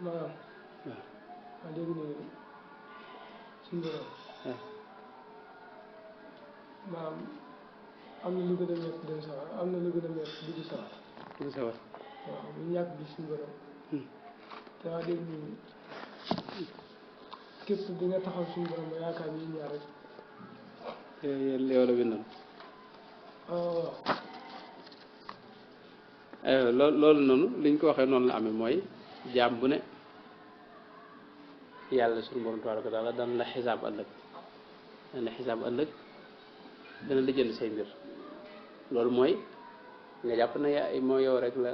maanaam waaw dégg nga suñu borom maanaam am na lu gën a métti dem sawar am na lu gën a métti dugg sawar dugg sawar waaw bu ñàkk bi suñu borom te wax dégg ni képp di nga taxaw suñu borom ba yaakaar ni ñaar rek yow la bindoon waaw loolu noonu liñ ko waxee noonu la amee mooy jaam bu ne yàlla suñu borom tabaaraka wa taala dana la xisaab ëllëg dana la jënd say mbir loolu mooy nga jàpp ne moo yow rek la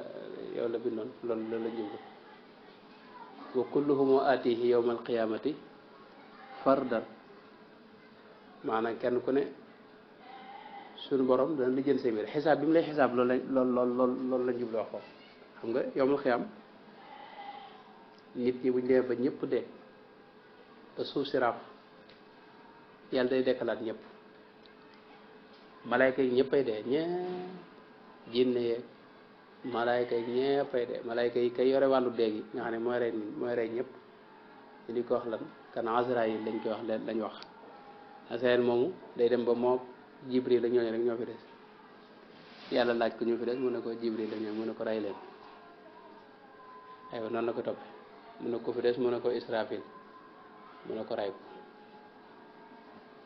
yow la bindoon loolu la la jublu wa kulluhum aatihi yawma alqiyamati fardan maanaam kenn ku ne suñu borom dana la jënd say mbir xisaab bi mu lay xisaab loolu la jublu wax foofu xam nga yawmal qiyaam nit ñi buñ demee ba ñëpp dee ba suuf si raaf yàlla day dekkalaat ñëpp malayka yi ñëppay dee jinne yeeg malayka yi ñëppay dee malayka yi kay yore wàllu dee gi nga xam ne mooy rey ñëpp ñu di ko wax lan kan Azraayil lañ koy wax lañ wax Azraayil moomu day dem ba moo Jibril la ñooñu rek ñoo fi des yàlla laaj ko ñu fi des mu ne ko Jibril la ñoo mu ne ko rey leen aywa noonu la ko toppee mu ne ko fi des mu ne ko Israfil mu ne ko rey ko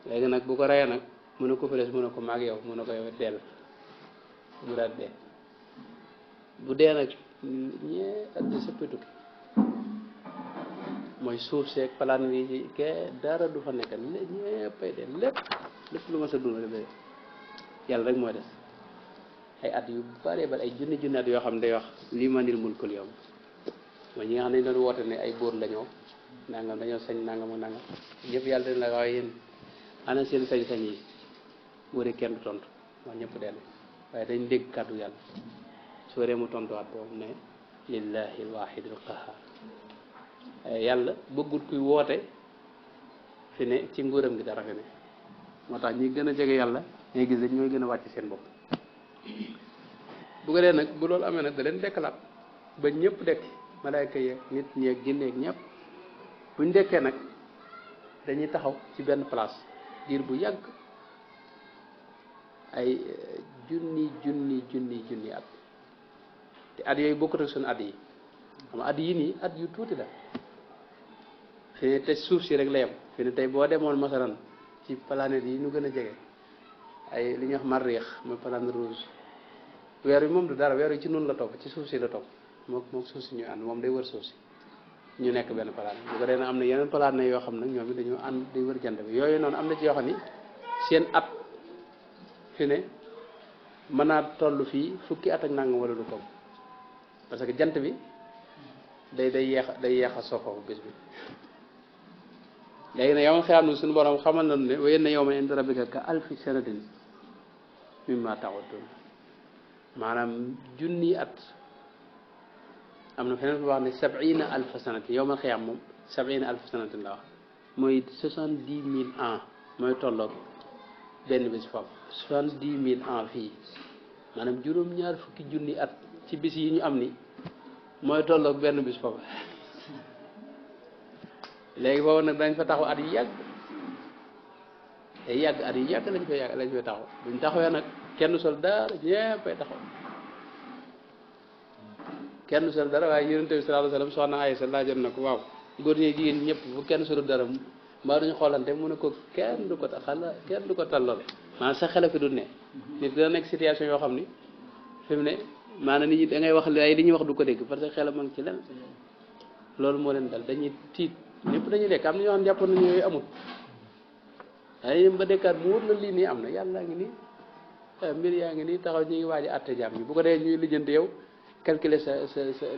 léegi nag bu ko reyee nag mu ne ko fi des mu ne ko maag yow mu ne ko yow dell mu daal dee bu dee nag ñee ak di sëppi tukki mooy suuf seeg palaan wi ci ke dara du fa nekk ñeppay dee lépp lu ma sa dund rek yàlla rek mooy des ay at yu bare bare ay junni at yoo xam ne day wax lii manil mulkul yawm mooy ñi nga xam ne dañu doon woote ne ay góor la ñoo nangam dañoo sañ nangam ak nangam ñëpp yàlla dina la waaye yéen ana seen sañ-sañ yi bu dee kenn du tontu wax ñëpp dellu waaye dañ dégg kàddu yàlla soo dee mu tontuwaat boobu ne lillahi alwahidil qahar yàlla bëggut kuy woote fi ne ci nguuram gi dara fi ne moo tax ñi gën a jege yàlla ñooy gis dañ ñooy gën a wàcc seen bopp bu ko dee nag bu loolu amee nag da leen dekkalaat ba ñëpp dekk malaayka yeeg nit ñeeg jinneeg ñëpp buñ dekkee nag dañuy taxaw ci benn place diir bu yàgg ay junni at te at yooyu bokkut ak suñu at yi xam at yi nii at yu tuuti la fi ne te suuf si rek la yem fi ne tey boo demoon masalan ci planète yi ñu gën a jege ay li ñuy wax Mariix mooy planète rouge weer wi moom du dara weer wi ci noonu la topp ci suuf si la topp moom suuf si ñuy ànd moom day wër suuf si ñu nekk benn planète bu ko dee am na yeneen planète yoo xam nag ñoom it dañoo ànd day wër jant bi yooyu noonu am na ci yoo xam ni seen at fi ne mën naa toll fii fukki at ak nangam wala du ko parce que jant bi day yeex a soo foofu bés bi léegi nag yow xëy na suñu borom xamal nañu ne wa inna yawman inda rabbika ka alfi sanatin mimma ta'uddun maanaam junni at am na feneen fu wax ne 70,000 sanatin yawmal xiyaam moom 70,000 sanatin la wax mooy 70,000 ans mooy tolloog benn bis foofu 70,000 ans fii maanaam juróom-ñaar fukki junni at ci bis yi ñu am ni mooy tolloog benn bis foofu léegi boobu nag dañ fa taxaw at yu yàgg te yàgg at yu yàgg lañ fay taxaw buñ taxawee nag kenn sol dara ñeppay taxaw kenn sol dara waaye yonent bi sallallahu alayhi wasallam soxna Aysa laajoon na ko waaw góor ñi jigéen ñëpp bu kenn solu dara mbaa duñu xoolante mu ne ko kenn du ko tallool maanaam sa xel fi du ne nit dina nekk situation yoo xam ni fi mu ne maanaam nit ñi da ngay wax ay li ñuy wax du ko dégg parce que xelam a ngi ci lenn loolu moo leen dal dañuy tiit ñëpp dañuy lekk am na ñoo xam ne jàpp nañu yooyu amul dañuy dem ba dekkaat mu wóor la lii nii am na yàlla ngi nii mbir yaa ngi nii taxaw ñu ngi waaj a àtte jaam ñi bu ko dee ñuy lijjanti yow calculer sa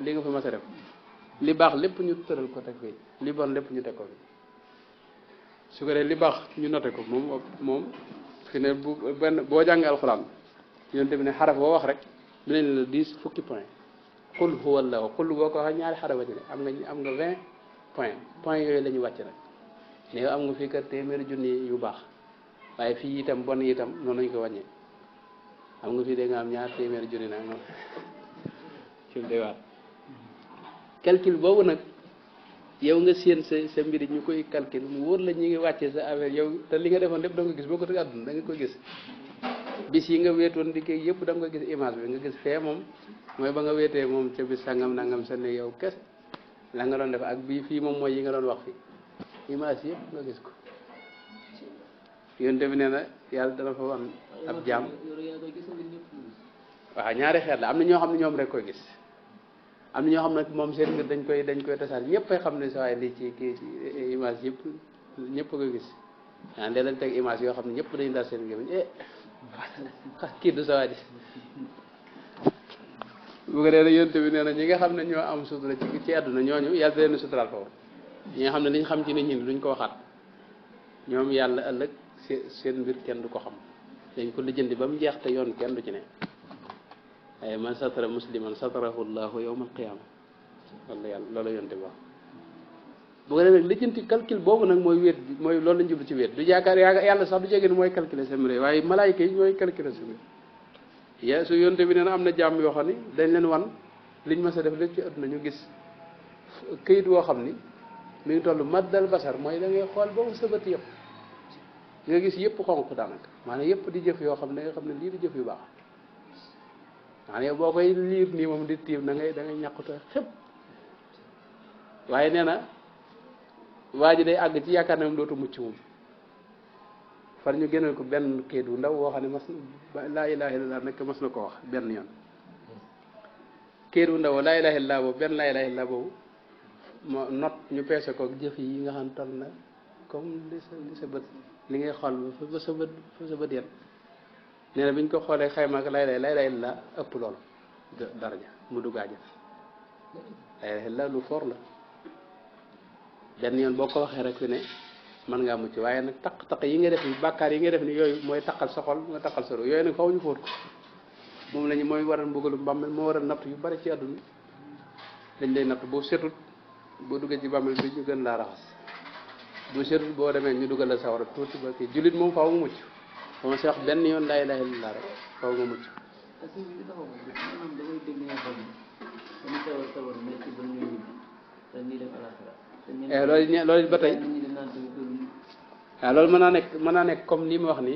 li nga fi mas a def li baax lépp ñu tëral ko teg fii li bon lépp ñu teg ko fi su ko dee li baax ñu noté ko moom fi ne boo jàngee alxuraan yonte bi ne xaraf boo wax rek dinañ la 10 fukki point qul huwa allahu qul boo ko waxee ñaari xarafa ci ne am nga 20 point yooyu la ñu wàcc nag ne yow am nga fii kër téeméeri junni yu baax waaye fii itam bon itam noonu lañu ko wàññee am nga fii de nga am ñaar téeméeri junni nag moom ci day waat calcul boobu nag yow nga séen sa mbiri ñu koy calcul mu wóor la ñu ngi wàccee sa affaire yow te li nga defoon lépp da nga ko gis boo ko tëgg àdduna da nga ko gis bis yi nga wéetoon di koy yëpp da nga koy gis image bi nga gis fee moom mooy ba nga wéetee moom ca bis sangam nangam sa ne yow kes la nga doon def ak bii fii moom mooy yi nga doon wax fii image yëpp nga gis ko yonte bi nee na yàlla dana fa wan ab jaam waaw ñaari xeet la am na ñoo xam ne ñoom rek koy gis am na ñoo xam ne moom seen mbir dañ koy tasaar ñëpp ay xam ne sa waaye lii ci kii image yëpp ñëpp koy gis waaw ndee lañ teg image yoo xam ne ñëpp dañu daal seen gémmiñ kii du sa waa ji bu ko dee nag yonte bi nee na ñi nga xam ne ñoo am sutura ci àdduna ñooñu yàlla da leen suturaal foofu ñi nga xam ne liñ xam ci nit ñi duñ ko waxaat ñoom yàlla ëllëg seen mbir kenn du ko xam dañ ko lijjanti ba mu jeex te yoon kenn du ci ne ay man satara musliman satarahu llahu yawmal qiyaama wala yàlla loolu yonte bi wax bu ko defee nag lijjanti calcul boobu nag mooy wéet bi mooy loolu lañ jublu ci wéet du yaakaar yàlla sax du jege ni mooy calculer sa mbir waaye malaayika yi ñooy calculer sa mbir ya su yonte bi nee na am na jàmm yoo xam ni dañ leen wan liñ mas a def lépp ci àdduna ñu gis këyit woo xam ni mi ngi toll maddal basar mooy da ngay xool ba mu sëbët yëpp nga gis yëpp xonq daanaka maanaam yëpp di jëf yoo xam ne da nga xam ne lii di jëf yu baax maanaam yow boo koy liir nii moom di tiim da ngay ñàkkutoo xëpp waaye nee na waa ji day àgg ci yaakaar ne moom dootu mucc moom far ñu génneel ko benn kayit wu ndaw woo xam ne mas laa ilaaha illallaah nekk mas na ko wax benn yoon kayit wu ndaw laa ilaaha illallaah boobu benn laa ilaaha illallaah boobu moo not ñu peese ko jëf yi nga xam toll na comme li sa bët li ngay xool ba sa bët yan nee na bi ñu ko xoolee xayma ak laa ilaaha illallaah ëpp loolu daraja mu duggaa jëf laa ilaaha illallaah lu fort la benn yoon boo ko waxee rek fi ne mën ngaa mucc waaye nag taq yi nga def ni bàkkaar yi nga def ni yooyu mooy taqal sa xol nga taqal sa ru yooyu nag faw ñu fóot ko moom lañu mooy waral mbugalu bàmmeel moo waral natt yu bari ci àdduna dañ lay natt boo setut boo duggee ci bàmmeel bi ñu gën laa raxas bu setut boo demee ñu dugal la sawara tuuti ba kii jullit moom faw mu mucc moom si wax benn yoon laa ilaaha illallaah rek faw nga mucc loolu ba tey waaw loolu mën naa nekk comme ni ma wax ni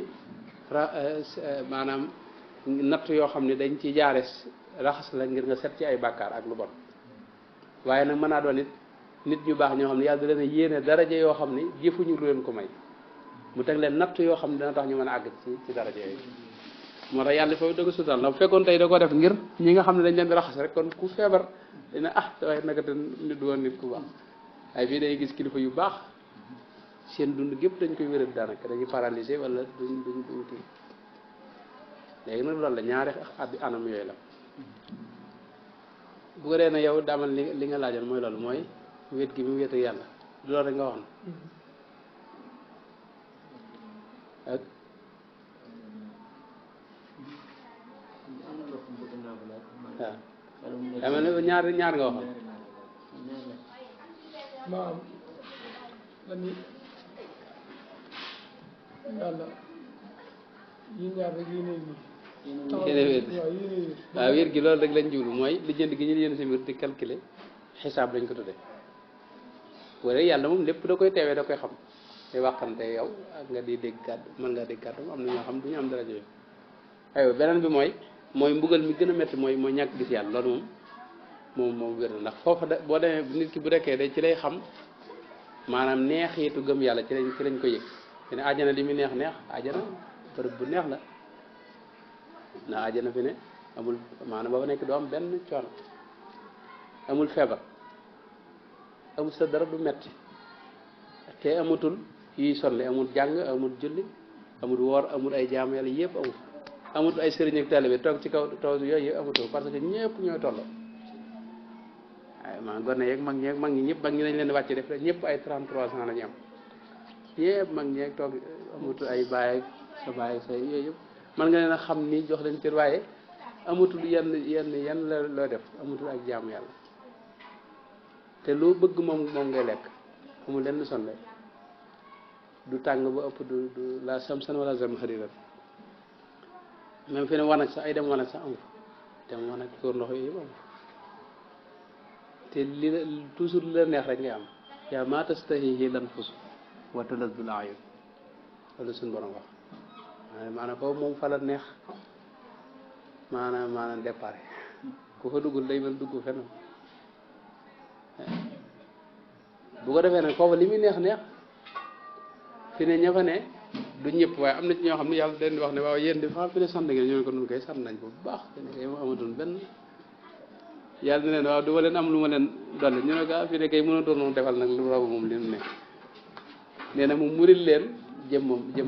maanaam natt yoo xam ne dañ ci jaare raxas la ngir nga set ci ay bàkkaar ak lu bon waaye nag mën naa doon nit ñu baax ñoo xam ne yàlla da leen a yéene daraja yoo xam ne jëfuñu lu leen ko may mu teg leen natt yoo xam ne dana tax ñu mën a àgg ci daraja yooyu moo tax yàlla foofu da ko sutal ndax bu fekkoon tey da ko def ngir ñi nga xam ne dañ leen di raxas rek kon ku feebar dina waaye naka te nit du woon nit ku baax waaye fii day gis kilifa yu baax seen dund gépp dañ koy wéral daanaka dañuy paralysé wala duñ kii léegi nag loolu la ñaari anam yooyu la bu ko dee na yow daamal li nga laajoon mooy loolu mooy wéet gi mu wéet ak yàlla loolu rek nga wax na ak waaw dama ne ñaar nga waxoon maam dañuy yàlla yi ñaar rek yi ne waaw wér gi loolu rek lañ jublu mooy lijjanti gi ñu yéen si mbir di calculer xisaab lañ ko tuddee wala yàlla moom lépp da koy teewee da koy xam te waxante yow ak nga di dégg kàddu mën ngaa dégg kàddu am na ñoo xam du ñu am dara yooyu aywa beneen bi mooy mbugal mi gën a métti mooy ñàkk gis yàlla loolu moom wér na ndax foofa da boo demee nit ki bu dekkee de ci lay xam maanaam neexitu gëm yàlla ci lañ ko yëg te ne àjjana li muy neex àjjana bërëb bu neex la ndax àjjana fi ne amul maanaam ba fa nekk doo am benn coono amul feebar amul sa dara du metti te amatul yuy sonle amul jàng amul julli amul woor amul ay jaamu yàlla yëpp amul ay sëriñ ak taalibe toog ci kaw taw yooyu yëpp amatul parce que ñëpp ñooy tolloo waaye maa gone yeeg mag ñi ñëpp mag ñi dañ leen di wàcce def rek ñëpp ay 33 ans la ñu am ñëpp mag ñeeg toog amatul ay baay ak sa baay ak sa yooyu yëpp man nga leen a xam ni jox leen cër waaye amatul yenn la loo def amatul ak jaamu yàlla te loo bëgg moom ngay lekk amul lenn sonle du tàng ba ëpp du la samsan wala zam xariran même fi ne wanag sax ay dem wanag sax amu fa dem wanag tuur ndox yooyu yëpp amu fa te li la toujours li la neex rek ngay am yaa maa tastahihi lanfus wa talazzul a'yun loolu suñu borom wax maanaam foofu moom fa la neex maanaam départ ku fa duggul day mel dugg fenn bu ko defee nag foofu li muy neex fi ne ña fa ne du ñëpp waaye am na ci ñoo xam ne yàlla dañ di wax ne waaw yéen di fa fi ne sant ngeen ñu ne ko nun koy sant nañ ko bu baax fi ne kay ma amatul benn yàlla ne leen waaw du ma leen am lu ma leen dolli ñu ne ko fi ne kay mënatoon noonu defal nag lu raw moom li mu ne nee na mu muril leen jëmmam ja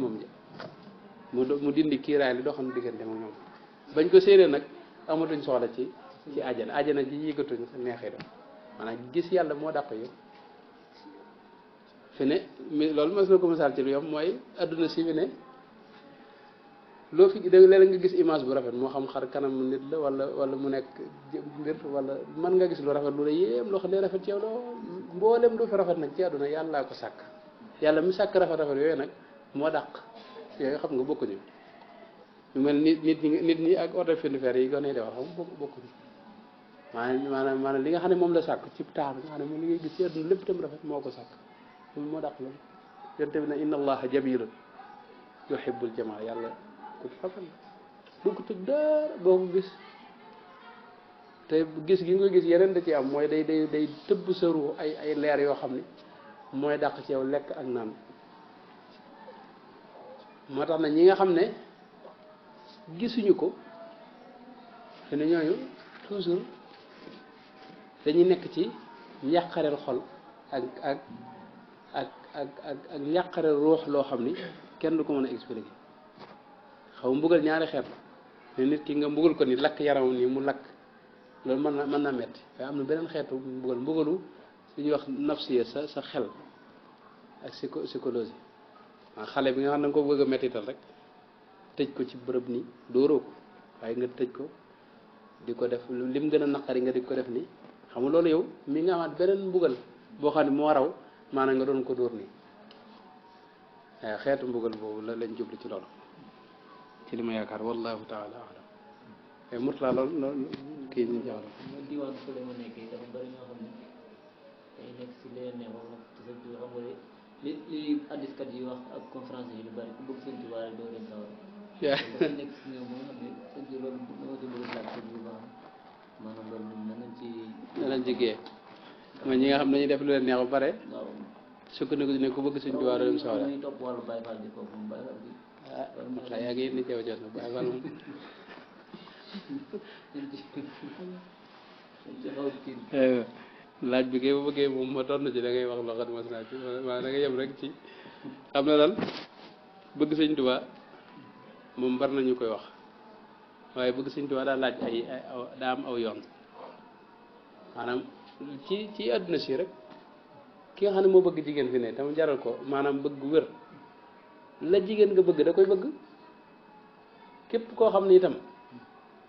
mu dindi kiiraay li doxoon diggante moom ñoom bañ ko séenee nag amatuñ soxla ci ajana ji yëgatuñ neexee doon maanaam gis yàlla moo dàq yëpp fi ne loolu mas na ko misaal ci lu yom mooy adduna si fi ne loo fi léeg-léeg nga gis image bu rafet moo xam xar kanam nit la wala mu nekk mbir wala mën nga gis lu rafet lu la yéem loo xam ne rafet ci yow lool mboolem lu fi rafet nag ci adduna yàllaa ko sàkk yàlla mi sàkk rafet yooyu nag moo dàq yooyu xam nga bokkuñu ñu mel nit ñi ak oto finifère yi gone defar xam nga bokkuñu maanaam li nga xam ne moom la sàkk ci taar nga xam ne moom li ngay gis ci adduna lépp tam rafet moo ko sàkk loolu moo dàq loolu yonte bi ne inna allaha jamilun yuhibbul jamal yàlla ku rafet la bu ko tëg dara boo ko gis te gis gi nga gis yeneen da ci am mooy day tëbb sa ruux ay leer yoo xam ne mooy dàq ci yow lekk ak naan moo tax na ñi nga xam ne gisuñu ko te ne ñooñu toujours dañuy nekk ci njàqareel xol ak njàqareel ruux loo xam ni kenn du ko mën a expliquer xaw mbugal ñaari xeet la ne nit ki nga mbugal ko ni lakk yaramam nii mu lakk loolu mën naa metti waaye am na beneen xeetu mbugalu su ñuy wax nafsiya sa xel ak psychologie xale bi nga xam ne da nga ko bëgg a mettital rek tëj ko ci bërëb nii dóoroo ko waaye nga tëj ko di ko def lim gën a naqari nga di ko def nii xam nga loolu yow mi nga amaat beneen mbugal boo xam ne moo raw maanaam nga doon ko dóor nii waaye xeetu mbugal boobu lañ jublu ci loolu ci li ma yaakaar wallahu taala alam mais murtala loolu kii ñu jaxal diwaan fële ma nekkee dafa bëri ñoo xam ne day nekk si leen ne moom te sëñ Tuubaa xam nga li addiskat yi wax ak conférence yi lu bëri ku bëgg sëñ Tuubaa rek doo dem sawar dafa nekk si ñoom moo xam ne sëñ bi loolu dama ci bëgg laaj sëñ bi ba xam maanaam loolu nañ ci jigee mooy ñi nga xam ne dañuy def lu leen neex ba pare waaw sukkandiku ne ku bëgg sëñ Tuubaa doo dem sawar ñuy topp wàllu Baay Faal bi foofu moom Baay Faal bi yaa ngi ni ceew coon Baay Faal moom laaj bi kay bu bëggee moom ma tontu ci da ngay wax loo xam ne mas naa ci maanaam da nga yem rek ci xam na daal bëgg sëñ Tuubaa moom bari nañu koy wax waaye bëgg sëñ Tuubaa daa laaj daa am aw yoon maanaam ci àdduna si rek ki nga xam ne moo bëgg jigéen fi ne tam jaral ko maanaam bëgg wér la jigéen nga bëgg da koy bëgg képp koo xam ne itam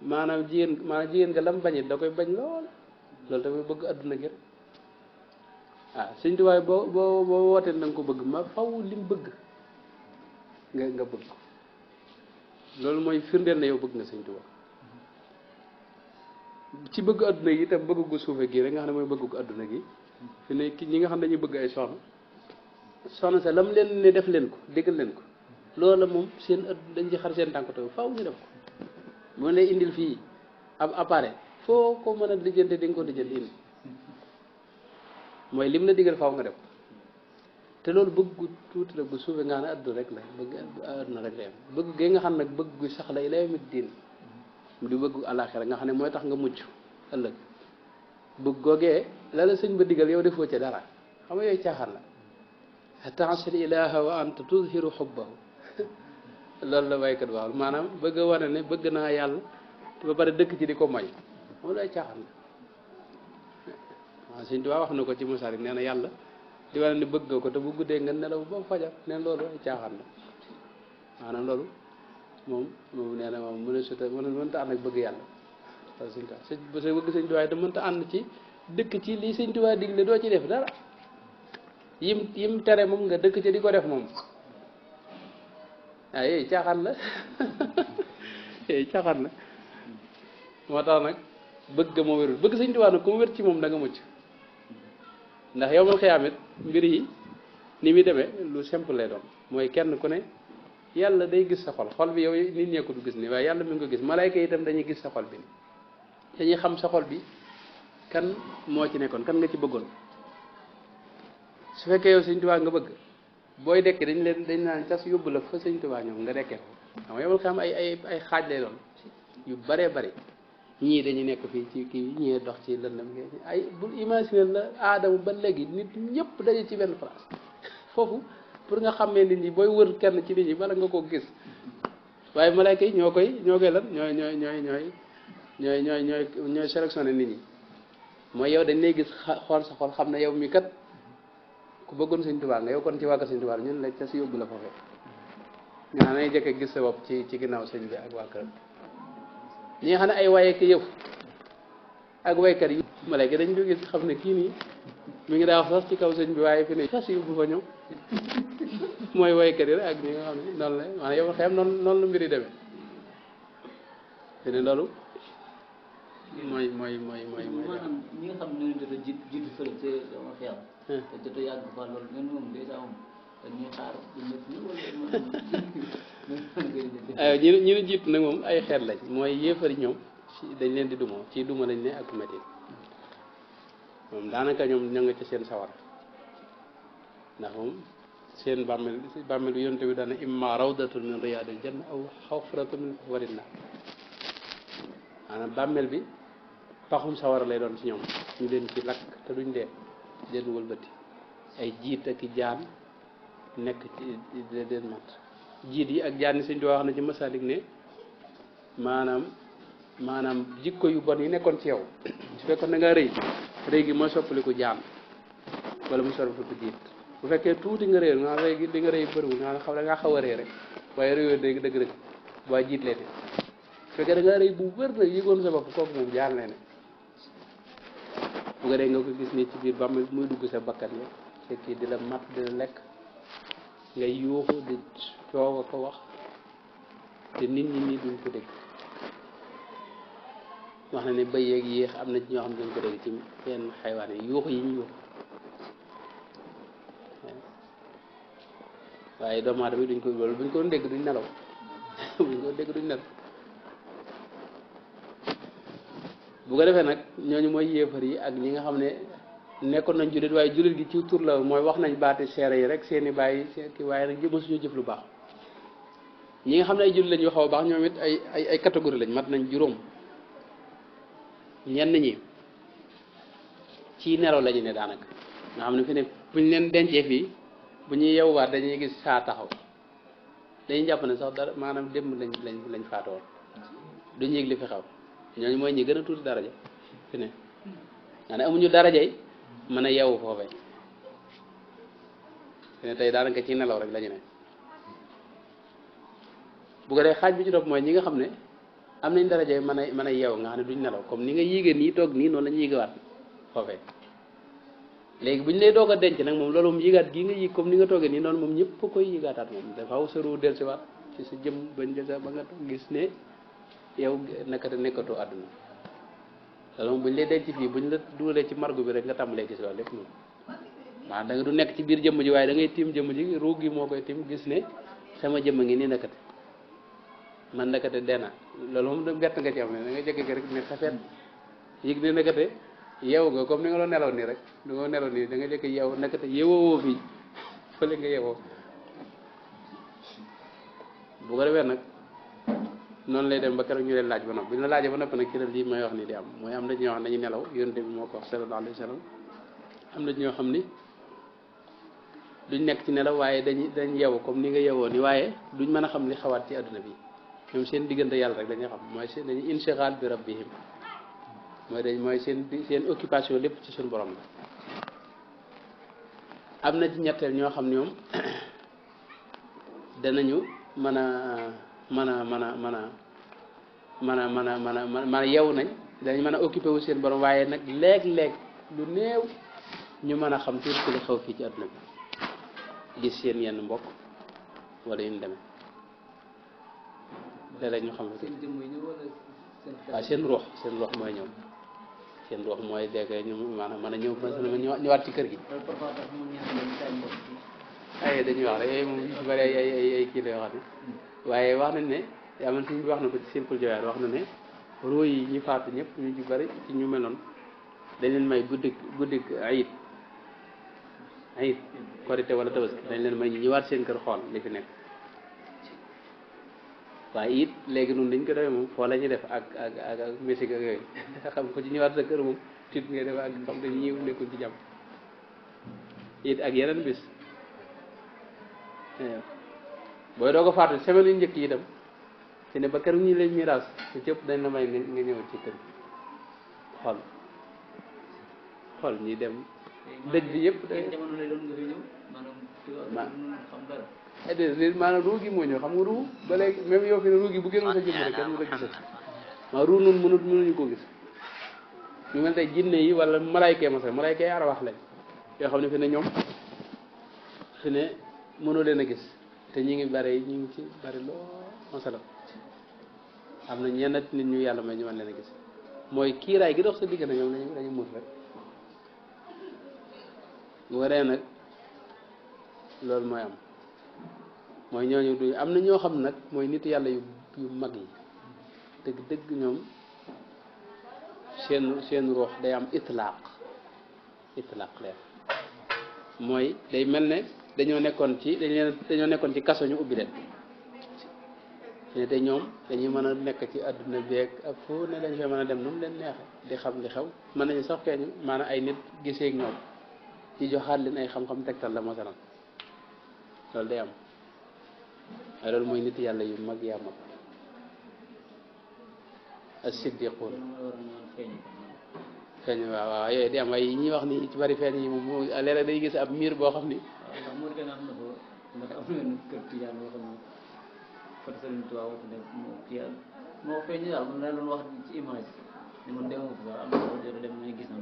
maanaam jigéen nga lam bañit da koy bañ lool loolu tamit bëgg àdduna gi sëñ Tuubaa boo wootee na nga ko bëgg ma faw lim bëgg nga bëgg ko loolu mooy firndeel na yow bëgg nga sëñ Tuubaa ci bëgg àdduna gi itam bëgg gu suufe gi rek nga xam ne mooy bëgg gu àdduna gi fi ne ñi nga xam ne dañuy bëgg ay soxna sa lam leen ne def leen ko déggal leen ko loolu moom seen dañ ci xar seen tànk taw faaw ñu def ko moo lay indil fii ab appareil foo ko mën a lijjante di nga ko lijjante indi mooy lim la digal faaw nga def ko te loolu bëgg gu tuuti la gu suufe nga xam ne àdduna rek la bëgg àdduna rek la yam bëgg gi nga xam nag bëgg gu sax la lay mit diin di bëgg àllaaxira nga xam ne mooy tax nga mucc ëllëg bëgg googee la la sëñ ba digal yow defoo ca dara xam nga yooyu caaxaan la ta'sil ilaha wa anta tuzhiru hubbahu loolu la waykat wax maanaam bëgg a wane ne bëgg naa yàlla ba pare dëkk ci di ko moy moom lay caaxaan la waaw sëñ Tuubaa wax na ko ci Musaar nee na yàlla di wane ne bëgg nga ko te bu guddee nga nelaw ba fajar neen loolu ay caaxaan la maanaam loolu moom nee na moom mënta ànd ak bëgg yàlla waaw sëñ Tuubaa bëgg sëñ Tuubaa te mënta ànd ci dëkk ci li sëñ Tuubaa digle doo ci def dara yim tere moom nga dëkk ci di ko def moom yooyu caaxaan la yooyu caaxaan la moo tax nag bëgg moo wérul bëgg sëñ Tuubaa nag ku mu wér ci moom da nga mucc ndax yow mal xiyaamit mbir yi ni muy demee lu simple lay doon mooy kenn ku ne yàlla day gis sa xol bi yow nit ñee ko du gis ni waaye yàlla mi ngi ko gis malayka itam dañuy gis sa xol bi dañuy xam sa xol bi kan moo ci nekkoon kan nga ci bëggoon su fekkee yow Sëñ Tuubaa nga bëgg booy dekk dañ naan tas yóbbu la fa Sëñ Tuubaa ñoom nga dekkee ko xam nga yow xam ay xaaj lay doon yu baree bari ñii dañuy nekk fii ci kii ñii dox ci lëndëm ay bul imaginer la aadama ba léegi nit ñëpp daje ci benn place foofu pour nga xàmmee nit ñi booy wër kenn ci nit ñi bala nga ko gis waaye malaaka yi ñoo koy lan ñooy sélectionné nit ñi mooy yow dañ lay gis xool sa xol xam ne yow mi kat ku bëggoon Sëñ Tuubaa nga yow kon ci waa Sëñ Tuubaa ñun la ca si yóbbu la foofee nga xam ne jëkk gis sa bopp ci ginnaaw sëñ bi ak waa këram ñi nga xam ne ay wayeeki yëf ak waykat yi malayka dañ ko gis xam ne kii nii mi ngi daa wax sax ci kaw sëñ bi waaye fi ne fas yóbbu fa ñëw mooy waykat yi rek ak ñi nga xam ne noonu la maanaam yow xam noonu la mbir yi demee te ne loolu mooy maanaam ñi nga xam ne ñoo jot a jiitu fële te dama xeex te jot a yàgg fa loolu ñun moom dèjà moom dañuy xaar bu ñëpp ñu ñu jiitu nag moom ay xeet lañ mooy yéefari ñoom dañ leen di dumoo ci duma lañ ne ak métti moom daanaka ñoom ña nga ci seen sawar ndax moom seen bàmmeel bi yonte bi daana imma rawdatun min riyadil janna aw xawfratun min xafarin naar maanaam bàmmeel bi paxum sawar lay doon ci ñoom ñu leen ci lakk te duñ dee leen wëlbati ay jiit ak i jaan nekk ci leen mat jiit yi ak jaan ni Sëñ Tuubaa wax na ci Masaalik ne maanaam jikko yu bon yi nekkoon ci yow su fekkoon da ngaa rëy gi mooy soppaliku jaan wala mu soppaliku jiit bu fekkee tuuti nga rëy nga rëy gi di nga rëy bëriwul nga xam da ngaa xaw a rëy rek waaye rëyoo dëgg waa jiit lee ne su fekkee da ngaa rëy bu wër nag yëgoon sa bopp kooku moom jaan lee ne bu nga dee nga ko gis nii ci biir ba muy dugg sa bakkan yi fekk di la mat di la lekk ngay yuuxu di coow ko wax te nit ñi duñ ko dégg wax na ne bëy yeeg yéex am na ci ñoo xam ne duñ ko dégg ci yenn xaywaan yi yuuxu yi ñu yuuxu waaye doomu aadama yi duñ ko loolu buñ ko dégg duñ nelaw buñ ko dégg duñ nelaw bu ko defee nag ñooñu mooy yéefar yi ak ñi nga xam ne nekkoon nañ jullit waaye jullit gi ci tur la mooy wax nañ baati seere yi rek seeni bàyyi ki waaye nag mësuñu jëf lu baax ñi nga xam ne ay jullit lañ yu xaw a baax ñoom it ay catégorie lañ mat nañ juróom ñenn ñi ci nelaw lañu ne daanaka nga xam ne fi ne buñ leen dencee fii bu ñuy yewwaat dañuy gis saa taxaw dañuy jàpp ne sax dara maanaam démb lañ faatoon duñ yëg li fi xaw ñooñu mooy ñi gën a tuuti daraja fi ne nga ne amuñu darajay mën a yeewu foofee fi ne tey daanaka ci nelaw rek la ñu ne bu ko dee xaaj bi ci topp mooy ñi nga xam ne am nañ darajay mën a yeewu nga xam ne duñ nelaw comme ni nga yéegee nii toog nii noonu la ñu yéegewaat foofee léegi bu ñu lay doog a denc nag moom loolu moom yéegaat gii nga yéeg comme ni nga toogee nii noonu moom ñëpp koy yéegaataat moom dafa aw sa ruu dellusiwaat ci sa jëm bañ jëga ba nga gis ne yow nekkate nekkatoo àdduna loolu moom bu ñu lay denc fii bu ñu la dugalee ci margu bi rek nga tàmbalee gis loolu lépp moom maanaam da nga du nekk ci biir jëmm ji waaye da ngay tiim jëmm ji ruug gi moo koy tiim gis ne sama jëmm ngi nii nekkate man nekkate dena loolu moom da bett nga ci am ne da nga jékki rek ne xafet yëg ne nekkate yeewu nga comme ni nga doon nelaw nii rek du nga nelaw nii da nga jékki yeewu nekkate yeewoo fii fële nga yeewoo bu ko defee nag noonu lay dem ba keroog ñu leen laaj ba noppi bu ñu la laajee ba noppi nag ci la lii may wax ni di am mooy am na ñoo xam ne dañuy nelaw yonent bi moo ko wax sallallahu alayhi wa sallam am na ñoo xam ni duñ nekk ci nelaw waaye dañ yeewu comme ni nga yeewoo ni waaye duñ mën a xam li xawaat ci adduna bi ñoom seen diggante yàlla rek dañuy xam mooy seen dañuy inshixaal bi rabbihim mooy seen occupation lépp ci suñu borom la am na ci ñetteel ñoo xam ne ñoom danañu mën a yeewu nañ danañ mën a occupé wu seen borom waaye nag léeg-léeg lu néew ñu mën a xam tuuti li xew fii ci adduna bi gis seen yenn mbokk wala yu ñu demee léeg-léeg ñu xam ne waaw seen ruux mooy ñëw seen ruux mooy dégg ñu maanaam mën a ñëw ñëwaat ci kër gi. loolu parfois tax mu ñaan leen tay mbokk ci ay dañuy wax rek yooyu moom su bëri ay kii la yoo xam ne waaye wax nañ ne yaa man suñ bi wax na ko ci simple joyaat wax na ne ruu yi ñi faatu ñëpp ñu ci bëri ci ñu mel noonu dañ leen may guddik ayit korité wala tabaski dañ leen may ñu ñëwaat seen kër xool li fi nekk waaye it léegi noonu dañ ko defee moom foo la ñuy def ak musique ak yooyu xam ko ci ñëwaat sa kër moom tiit ngay def ak xam ne ñi nekkul ci jàmm it ak yeneen bis booy doo ko faatu semaine yu njëkk yi itam te ne ba kër ñi lay miraas te cëpp dañ la may nga ñëw ci kër xool ñi dem dëj bi yëpp jamono lay doon nga fi ñëw maanaam xam dara maanaam ruu gi moo ñëw xam nga ruu ba léegi même yow fi ne ruu gi bu génnoon sa jëmm rek kenn mu la gisat maa ruu noonu mënuñu koo gis ñu mel tey jinne yi wala malaayka ma sax malaayka yi arawax lañ yoo xam ne fi ne ñoom fi ne mënoo leen a gis te ñi ngi bari ñu ngi ci bari lool masala am na ñenn nit ñu yàlla may ñu mën leen a gis mooy kiiraay gi dox sa diggante ñoom dañu muut rek bu waree nag loolu mooy am mooy ñooñu du am na ñoo xam nag mooy nit yàlla yu mag yi dëgg ñoom seen ruux day am itlaaq leer mooy day mel ne dañoo nekkoon ci kaso ñu ubbi leen ne te ñoom dañuy mën a nekk ci adduna beeg ak foo ne dañ fay mën a dem nu mu leen neexe di xam li xew mën nañu sax feeñu maanaam ay nit giseeg ñoom ci joxaat leen ay xam-xam tegtal la masalan loolu day am waaye loolu mooy nit yàlla yu mag yaa mag as-siddiqoon feeñ waaw yooyu di am ay ñi wax ni ci bari feeñ yi moom léeg-léeg day gis ab miir boo xam ni Serigne Touba wax ne moo feeñ daal man la doon wax ci image ni man demoo fi sax am na jot dem nañ gis na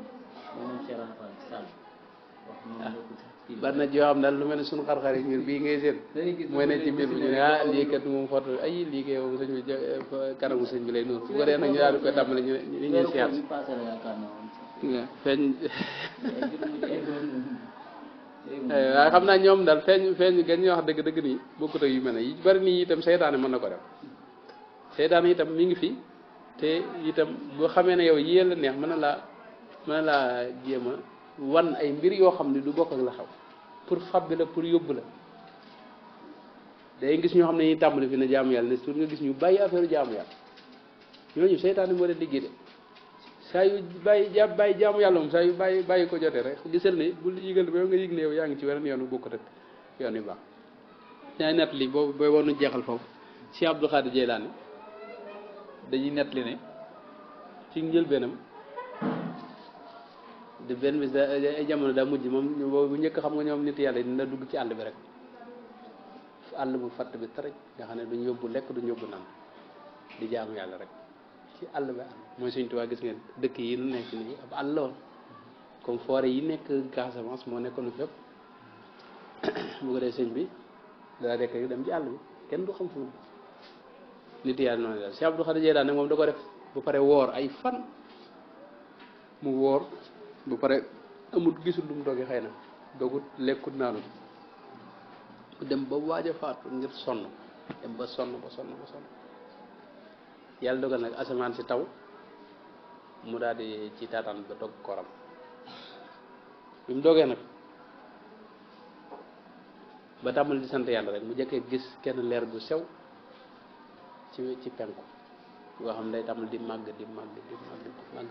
moom Cheikh Fall Sall wax moom bari na joo xam daal lu mel ne suñu xar-xar yi miir bii ngay seen mooy ne ci biir bi ñu ne lii kat moom photo ay lii kay moom sëñ bi kanamu sëñ bi lay nuur bu ko dee nag ñu daal di koy tàmbali ñu ñuy seet feeñ waaye xam naa ñoom daal feeñ gan ñuy wax dëgg nii bokkut ak yu mel ne yi bari nii itam seytaane mën na ko def seytaane itam mi ngi fi te itam boo xamee ne yow yéen la neex mën na laa jéem a wan ay mbir yoo xam ne du bokk ak la xew pour fab bi la pour yóbbu la day gis ñoo xam ne ñuy tàmbali fi ne jaamu yàlla ne sur nga gis ñu bàyyi affaire jaamu yàlla ñooñu seytaane moo leen liggéey de saa yu bàyyi jaamu yàlla moom saa yu bàyyi ko jotee rek gisal ne bul yëgal ba nga yëg ne yow yaa ngi ci weneen yoon bu bokkut ak yoon yu baax ñaay nett li boobu booy war nu jeexal foofu Cheikh Abdou Khadir Jeylaani dañuy nett li ne ci njëlbeenam de benn bis ay jamono daa mujj moom bu njëkk xam nga ñoom nit yàlla dina dugg ci àll bi rek àll bu fatt bi taraj nga xam ne duñ yóbbu lekk duñ yóbbu naan di jaamu yàlla rek ci àll bi àll mooy Sëñ Tuubaa gis ngeen dëkk yi nu nekk nii ab àll la woon comme forêt yi nekk Casamance moo nekkoon fépp bu ko dee sëñ bi daa dekk dem ci àll bi kenn du xam fu mu nit yàlla noonu daal Cheikh Abdou Khadir Jeylaani nag moom da ko def bu pare woor ay fan mu woor bu pare amut gisul lu mu doge xëy na dogut lekkut naanut mu dem ba waaj a faatu ngir sonn dem ba sonn yàlla dogal nag asamaan si taw mu daal di ci taataan ba dog koram bi mu dogee nag ba tàmbali di sant yàlla rek mu jëkkee gis kenn leer gu sew ci penku yoo xam ne day tàmbali di màgg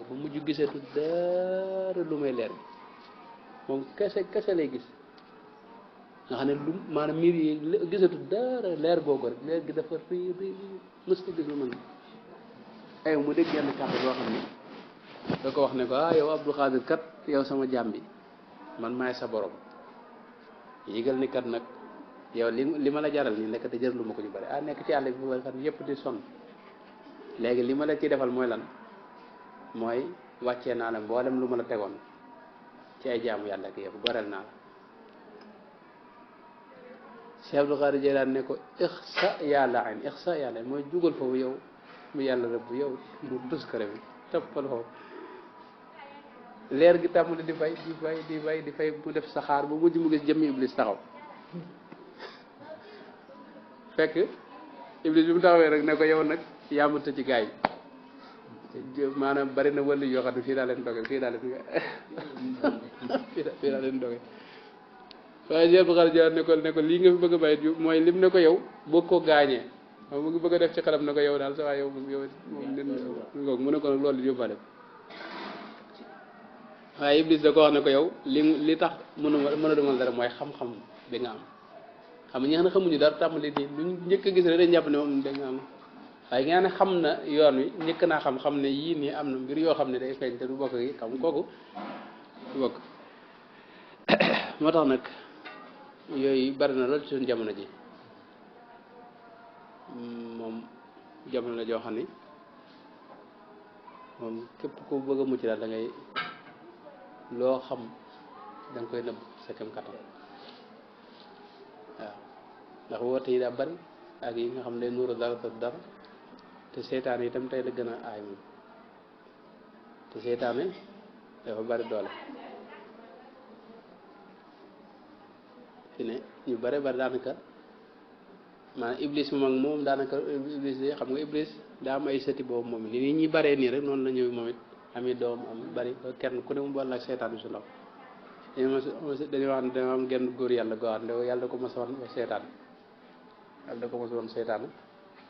ba mujj giseetu dara lu may leer bi moom kese lay gis nga xam ne lu maanaam miir yi giseetu dara leer googu rek leer gi dafa rii mësta gis lu mel ay mu dégg yenn kàddu boo xam ne da ko wax ne ko yow Abdou Khadir kat yow sama jaam bi man maay sa borom yëgal ni kat nag yow li ma la jaral nii nekk te jërlu ma ko ñu bari nekk ci àll bi bu fan yëpp di sonn léegi li ma la ci defal mooy lan mooy wàccee naa la mboolem lu ma la tegoon ci ay jaamu yàlla ak yëpp goreel naa la Cheikh Abdou Khadir Jeylaani ne ko ixsa yàlla mooy jugal foofu yow mu yàlla rëbb yow mu tuskare bi toppal foofu leer gi tàmbali di fay di fay mu def saxaar ba mujj mu gis jëmmi iblis taxaw fekk iblis bi mu taxawee rek ne ko yow nag yaa ma tëj ci gaa yi maanaam bari na wàllu yoo xam ne fii daa leen doge fii daa leen doge waaye Cheikh Bakar Dia ne ko lii nga fi bëgg a bàyyi mooy lim ne ko yow boo ko gaañee moom mu ngi bëgg a def ci xalam ne ko yow daal sa waaye yow moom mu ne ko nag loolu yóbbaale ko waaye Iblis da ko wax ne ko yow li tax mën a demal dara mooy xam-xam bi nga am xam nga ñi nga xam ne xamuñu dara tàmbali nii lu njëkk a gis rek dañ jàpp ne moom da nga am waaye nga ne xam na yoon wi njëkk naa xam ne yii nii am na mbir yoo xam ne day feeñ te du bokk yi xam kooku du bokk moo tax nag yooyu bari na lool ci suñu jamono ji moom jamono la joo xam ni moom képp ku bëgg a mucc daal da ngay loo xam da nga koy nëbb sa kem kattan waaw ndax woote yi daa bari ak yi nga xam ne nuuru dara te seytaane itam tey la gën a aay moom te seytaane dafa bari doole fi ne ñu bare bari daanaka maanaam iblis moom daanaka iblis de xam nga iblis daa am ay sëti boobu moom ni ñi baree nii rek noonu la ñëw moom it ami doom am bari kenn ku ne mu boole ak seytaan bi su ndaw dañuy wax ne danga am genn góor yàlla goo xam ne yàlla ko mos a woon seytaan yàlla ko mos a woon seytaan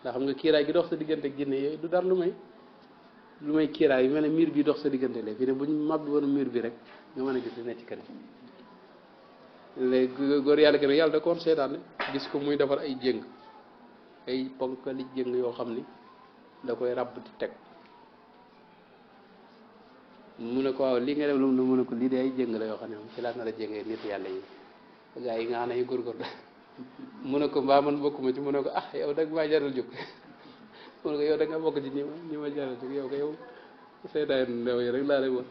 ndax xam nga kiiraay gi dox sa diggante ak jinne yooyu du dara lu may kiiraay yu mel ne miir bi dox sa diggante léegi fii ne bu ñu màbbi woon miir bi rek nga mën a gis li nekk ci kër yi léegi góor yàlla gi nag yàlla da ko woon seytaan gis ko muy defar ay jéng ay ponkali jéng yoo xam ni da koy ràbb di teg mu ne ko waaw lii nga def lu mu ne ko lii de ay jéng la yoo xam ne moom ci laa nar a jéngee nit yàlla yi gaa yi nga xam ne ay góorgóor mu ne ko mbaa man bokkuma ci mu ne ko ah yow dag maa jaral jóg mu ne ko yow da nga bokk ci ñi ma jaral jóg yow ko yow seytaan ndew yi rek laa lay wax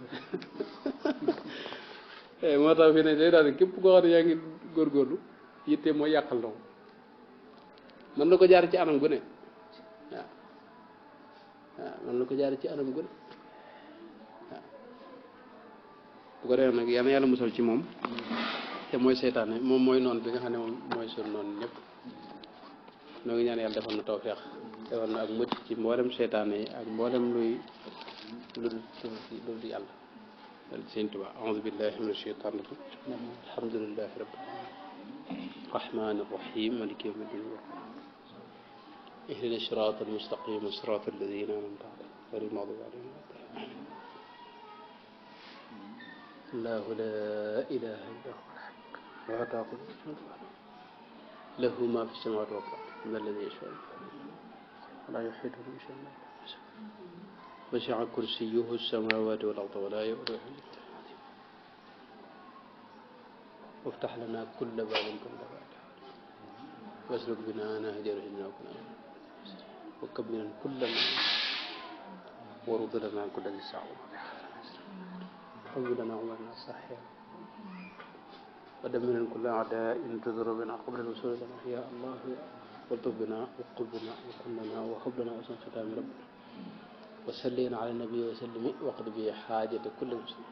moo tax fi ne seytaan képp koo xam ne yaa ngi góorgóorlu yitte mooy yàqal na mën na ko jaar ci anam gu ne waaw mën na ko jaar ci anam gu ne waaw bu ko defee nag yal na yàlla musal ci moom te mooy seytaane moom mooy noonu bi nga xam ne moom mooy suñu noonu ñëpp noo ngi ñaan yàlla defal na tawfeex defal na ak mucc ci mboolem seytaane yi ak mboolem luy lu dul yàlla sëñ Tuubaa a'uuzu billahi mina shaytaani rajiim alhamdulillahi rabbil aalamiin rahmaani rahiim maaliki yawmi ddiin ihdina siraatal mustaqiim siraatal laziina an'amta alayhim ghayril maghduubi alayhim wa lad-daalliin Allaahu laa ilaaha illaa huwal hayyu al-qayyuum lahu maa fi samaawaati wal ardi man allazii yashfa'u wa laa yuhiituuna bi shay'in min ilmihi وسع كرسيه السماوات والأرض ولا يؤوده وافتح لنا كل باب كنت فاتحا واسلك بنا نهج رشدنا وكنا وكب لنا كل ما ورد لنا كل ذي سعة حب لنا عمرنا صحيا ودمر كل أعداء تضر بنا قبل الوصول لنا يا الله والطف بنا وقل بنا وكن لنا وخب لنا وسن ختام ربنا وسلينا على النبي وسلم وقد به حاجة كل مسلم